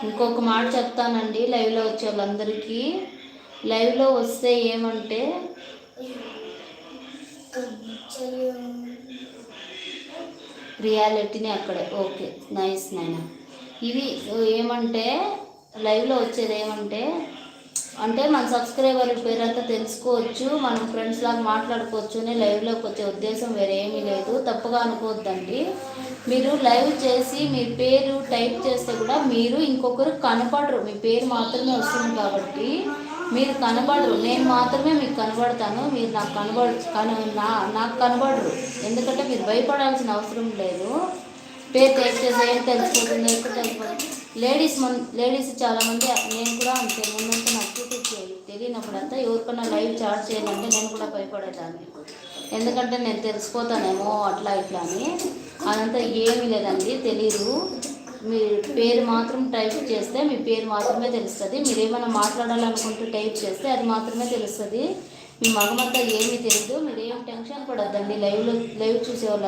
ఇంకొక మాట చెప్తానండి లైవ్లో వచ్చే వాళ్ళందరికీ. లైవ్లో వస్తే ఏమంటే రియాలిటీని అక్కడే. ఓకే, నైస్ నాయన. ఇది ఏమంటే లైవ్లో వచ్చేది ఏమంటే అంటే మన సబ్స్క్రైబర్ పేరంతా తెలుసుకోవచ్చు, మనం ఫ్రెండ్స్ లాగా మాట్లాడుకోవచ్చు అని లైవ్లోకి వచ్చే ఉద్దేశం వేరే ఏమీ లేదు. తప్పుగా అనుకోవద్దండి. మీరు లైవ్ చేసి మీ పేరు టైప్ చేస్తే కూడా మీరు ఇంకొకరు కనపడరు, మీ పేరు మాత్రమే వస్తుంది కాబట్టి మీరు కనబడరు. నేను మాత్రమే మీకు కనబడతాను, మీరు నాకు కనబడరు. ఎందుకంటే మీరు భయపడాల్సిన అవసరం లేదు. పేరు టైప్ చేసి ఏం తెలిసిపోతుంది, ఎక్కువ తెలిసిపోతుంది. లేడీస్ చాలామంది, నేను కూడా అంతే. ముందంతా నాకు తెలియనప్పుడంతా ఎవరికన్నా లైవ్ చాట్ చేయాలంటే నేను కూడా భయపడేదాన్ని. ఎందుకంటే నేను తెలిసిపోతానేమో అట్లా ఇట్లా అని. అదంతా ఏమీ లేదండి, తెలీదు. మీ పేరు మాత్రం టైప్ చేస్తే మీ పేరు మాత్రమే తెలుస్తుంది. మీరు ఏమైనా మాట్లాడాలనుకుంటూ టైప్ చేస్తే అది మాత్రమే తెలుస్తుంది. మీ మగమంతా ఏమీ తెలియదు. మీరు ఏం టెన్షన్ పడొద్దండి. లైవ్ చూసేవాళ్ళు